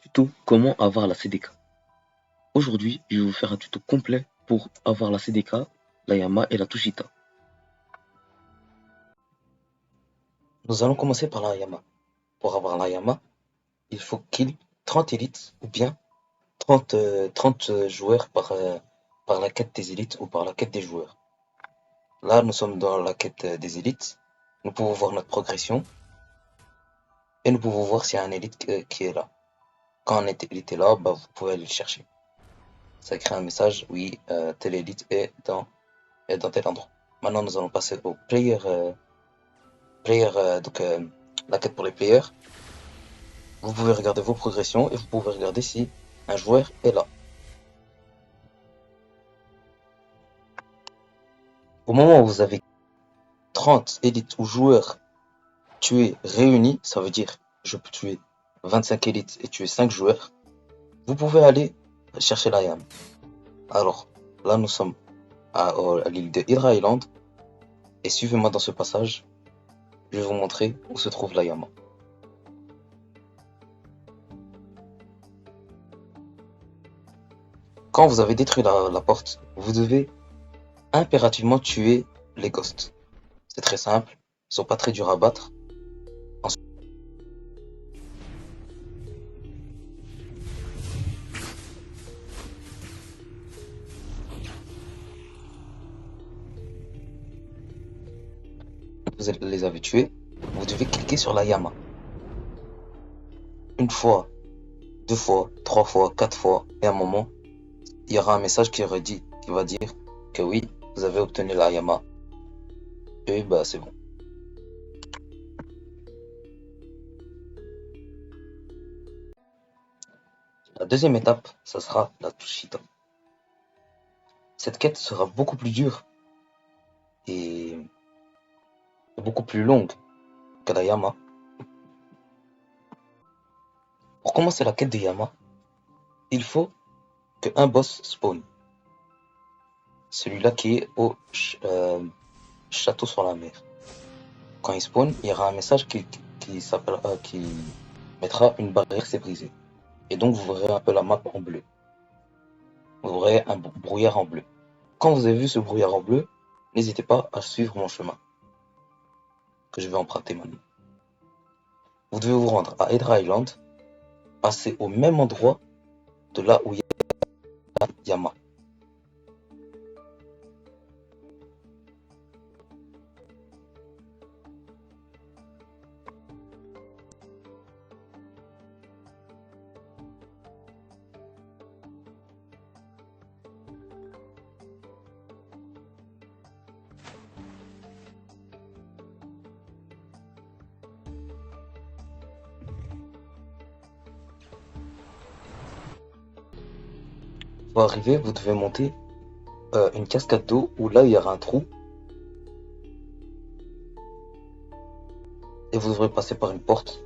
Tuto comment avoir la CDK. Aujourd'hui, je vais vous faire un tuto complet pour avoir la CDK, la Yama et la Tushita. Nous allons commencer par la Yama. Pour avoir la Yama, il faut qu'il 30 élites ou bien 30 joueurs par la quête des élites ou par la quête des joueurs. Là, nous sommes dans la quête des élites. Nous pouvons voir notre progression et nous pouvons voir s'il y a un élite qui est là. Quand un élite est là, bah, vous pouvez aller le chercher. Ça crée un message, oui, telle élite est dans tel endroit. Maintenant, nous allons passer au la quête pour les players. Vous pouvez regarder vos progressions et vous pouvez regarder si un joueur est là. Au moment où vous avez 30 élites ou joueurs tués réunis, ça veut dire je peux tuer 25 élites et tuer 5 joueurs, vous pouvez aller chercher la Yam. Alors, là nous sommes à l'île de Hydra Island et suivez-moi dans ce passage, je vais vous montrer où se trouve la Yama. Quand vous avez détruit la porte, vous devez impérativement tuer les ghosts. C'est très simple, ils sont pas très durs à battre. Ensuite, vous les avez tués, vous devez cliquer sur la Yama. Une fois, deux fois, trois fois, quatre fois, et à un moment, il y aura un message qui va dire que oui, vous avez obtenu la Yama. Et bah c'est bon. La deuxième étape, ça sera la Tushita. Cette quête sera beaucoup plus dure et beaucoup plus longue que la Yama. Pour commencer la quête des Yama, il faut qu'un boss spawn. Celui-là qui est au château sur la mer. Quand il spawn, il y aura un message qui mettra une barrière s'est brisée. Et donc vous verrez un peu la map en bleu. Vous aurez un brouillard en bleu. Quand vous avez vu ce brouillard en bleu, n'hésitez pas à suivre mon chemin que je vais emprunter maintenant. Vous devez vous rendre à Hydra Island, passer au même endroit de là où il y a Yama. Pour arriver, vous devez monter une cascade d'eau où là il y aura un trou et vous devrez passer par une porte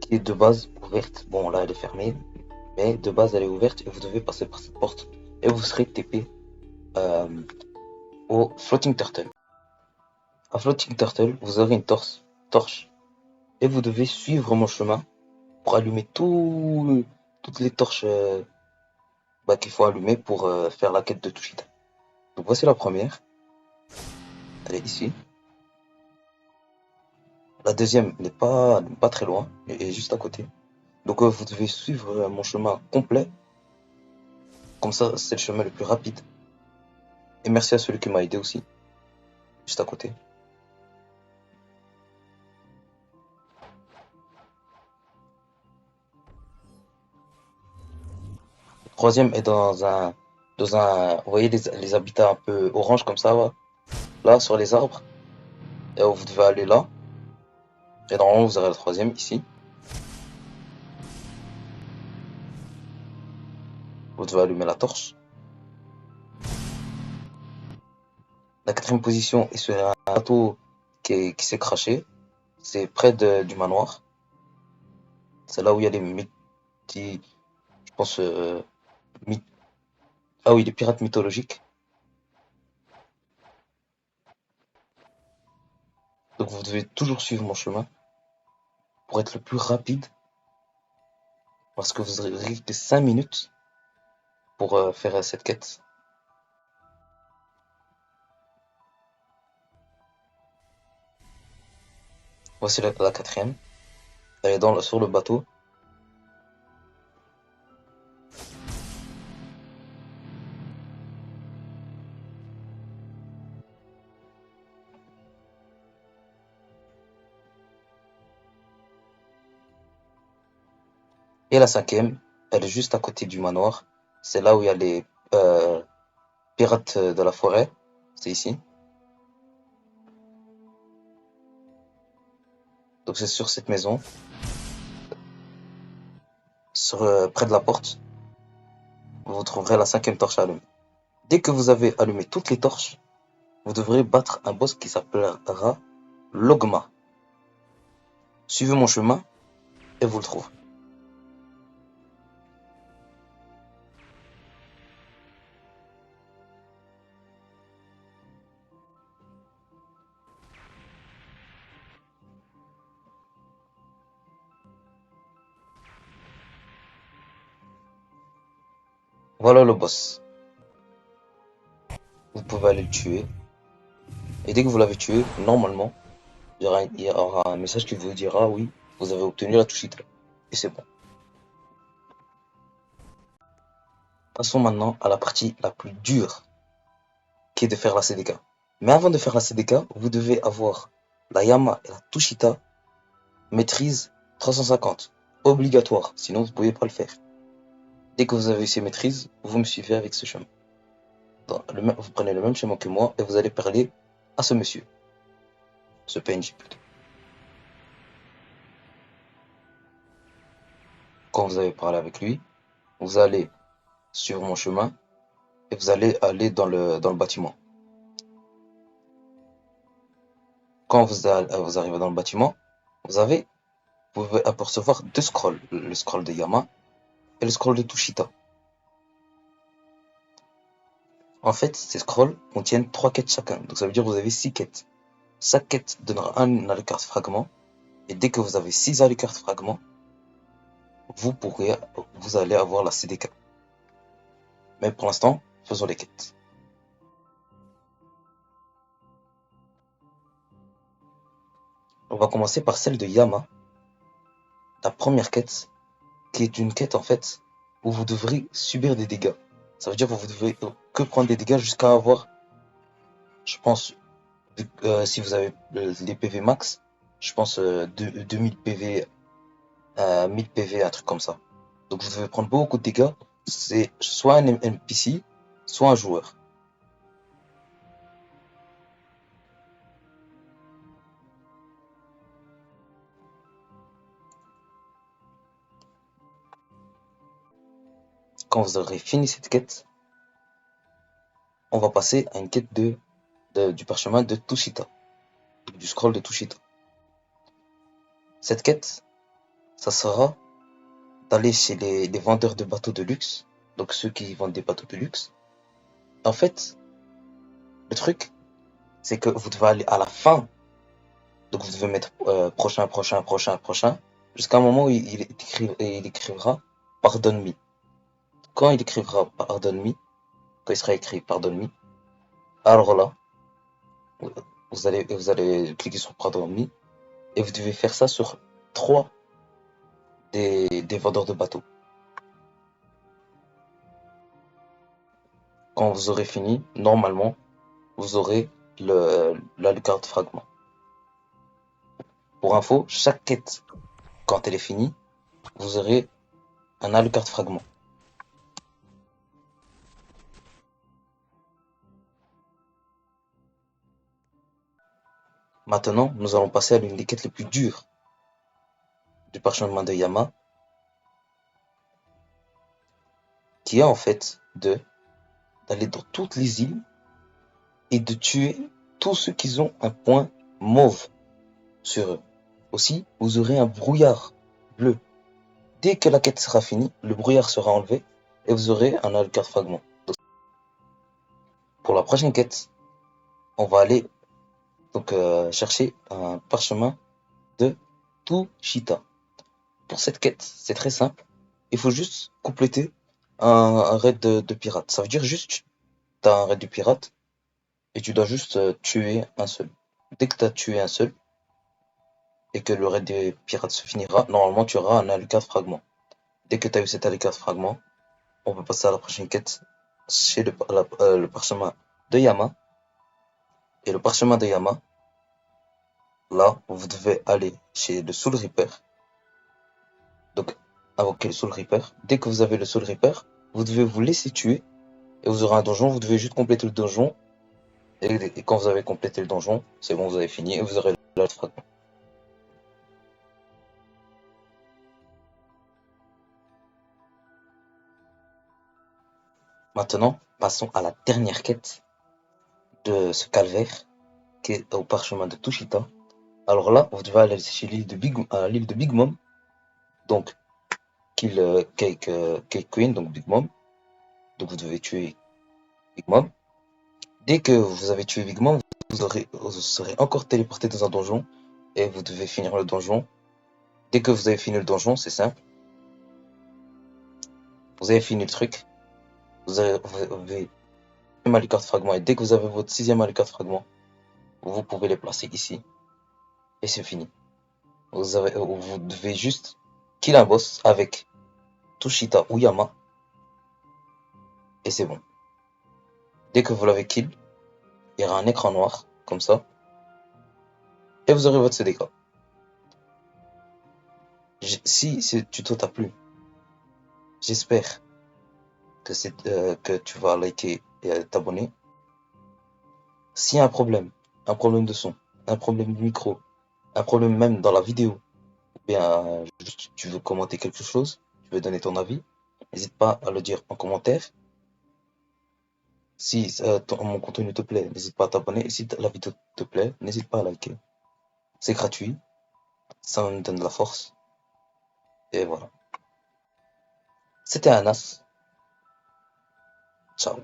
qui est de base ouverte. Bon là elle est fermée, mais de base elle est ouverte et vous devez passer par cette porte et vous serez TP euh, au Floating Turtle. À Floating Turtle, vous aurez une torche et vous devez suivre mon chemin pour allumer toutes les torches qu'il faut allumer pour faire la quête de Tushita. Donc voici la première, elle est ici. La deuxième n'est pas très loin, elle est juste à côté. Donc vous devez suivre mon chemin complet, comme ça c'est le chemin le plus rapide. Et merci à celui qui m'a aidé aussi, juste à côté. Le troisième est vous voyez les habitats un peu orange comme ça, là sur les arbres. Et vous devez aller là. Et normalement vous aurez le troisième ici. Vous devez allumer la torche. La quatrième position est sur un bateau qui s'est craché. C'est près du manoir. C'est là où il y a je pense, ah oui, les pirates mythologiques. Donc vous devez toujours suivre mon chemin pour être le plus rapide parce que vous aurez que 5 minutes pour faire cette quête. Voici la quatrième. Elle est sur le bateau. Et la cinquième, elle est juste à côté du manoir. C'est là où il y a les pirates de la forêt. C'est ici. Donc c'est sur cette maison, près de la porte, vous trouverez la cinquième torche à allumer. Dès que vous avez allumé toutes les torches, vous devrez battre un boss qui s'appellera Logma. Suivez mon chemin et vous le trouverez. Voilà le boss. Vous pouvez aller le tuer. Et dès que vous l'avez tué, normalement, il y aura un message qui vous dira oui, vous avez obtenu la touche Hitler. Et c'est bon. Passons maintenant à la partie la plus dure, qui est de faire la CDK. Mais avant de faire la CDK, vous devez avoir la Yama et la Tushita maîtrise 350. Obligatoire, sinon vous ne pouvez pas le faire. Dès que vous avez ces maîtrises, vous me suivez avec ce chemin. Vous prenez le même chemin que moi et vous allez parler à ce monsieur. Ce PNJ plutôt. Quand vous avez parlé avec lui, vous allez suivre mon chemin et vous allez aller dans le bâtiment. Quand vous arrivez dans le bâtiment, vous pouvez apercevoir deux scrolls, le scroll de Yama et le scroll de Tushita. En fait, ces scrolls contiennent 3 quêtes chacun, donc ça veut dire que vous avez 6 quêtes. Chaque quête donnera un alucard fragment, et dès que vous avez 6 alucard fragments, vous allez avoir la CDK. Mais pour l'instant, faisons les quêtes. On va commencer par celle de Yama, la première quête, qui est une quête en fait où vous devrez subir des dégâts. Ça veut dire que vous devez que prendre des dégâts jusqu'à avoir, je pense, si vous avez les PV max, je pense 2000 PV, 1000 PV, un truc comme ça. Donc vous devez prendre beaucoup de dégâts. C'est soit un NPC, soit un joueur. Quand vous aurez fini cette quête, on va passer à une quête du parchemin de Tushita, du scroll de Tushita. Cette quête, ça sera d'aller chez les vendeurs de bateaux de luxe, donc ceux qui vendent des bateaux de luxe. En fait, le truc, c'est que vous devez aller à la fin, donc vous devez mettre prochain, prochain, prochain, prochain, jusqu'à un moment où il écrira pardonne-moi. Quand il écrira pardonne-moi, quand il sera écrit pardonne-moi, alors là, vous allez cliquer sur pardonne-moi et vous devez faire ça sur 3 des vendeurs de bateaux. Quand vous aurez fini, normalement, vous aurez la lucarne fragment. Pour info, chaque quête, quand elle est finie, vous aurez un Alucard fragment. Maintenant, nous allons passer à l'une des quêtes les plus dures du parchemin de Yama, qui est en fait d'aller dans toutes les îles et de tuer tous ceux qui ont un point mauve sur eux. Aussi, vous aurez un brouillard bleu. Dès que la quête sera finie, le brouillard sera enlevé et vous aurez un Alucard fragment. Pour la prochaine quête, on va aller donc chercher un parchemin de Tushita. Pour cette quête, c'est très simple. il faut juste compléter un raid de pirate. Ça veut dire juste, tu as un raid de pirate et tu dois juste tuer un seul. Dès que tu as tué un seul et que le raid des pirates se finira, normalement tu auras un ALK fragment. Dès que tu as eu cet ALK fragment, on peut passer à la prochaine quête chez le parchemin de Yama. Et le parchemin de Yama, là, vous devez aller chez le Soul Reaper. Donc, invoquer le Soul Reaper. Dès que vous avez le Soul Reaper, vous devez vous laisser tuer et vous aurez un donjon. Vous devez juste compléter le donjon. Et quand vous avez complété le donjon, c'est bon, vous avez fini et vous aurez le fragment. Maintenant, passons à la dernière quête de ce calvaire qui est au parchemin de Tushita. Alors là, vous devez aller chez l'île de Big Mom. Donc, kill Cake Queen, donc Big Mom. Donc vous devez tuer Big Mom. Dès que vous avez tué Big Mom, vous serez encore téléporté dans un donjon et vous devez finir le donjon. Dès que vous avez fini le donjon, c'est simple. Vous avez fini le truc. Vous avez Alucard fragment et dès que vous avez votre sixième Alucard fragment, vous pouvez les placer ici et c'est fini. Vous devez juste kill un boss avec Tushita ou Yama et c'est bon. Dès que vous l'avez kill, il y aura un écran noir comme ça et vous aurez votre CDK. Si ce tuto t'a plu, j'espère que tu vas liker et t'abonner. S'il y a un problème de son, un problème de micro, un problème même dans la vidéo, ou bien juste tu veux commenter quelque chose, tu veux donner ton avis, n'hésite pas à le dire en commentaire. Si mon contenu te plaît, n'hésite pas à t'abonner. Et si la vidéo te plaît, n'hésite pas à liker. C'est gratuit, ça me donne de la force. Et voilà. C'était Anas. Ciao.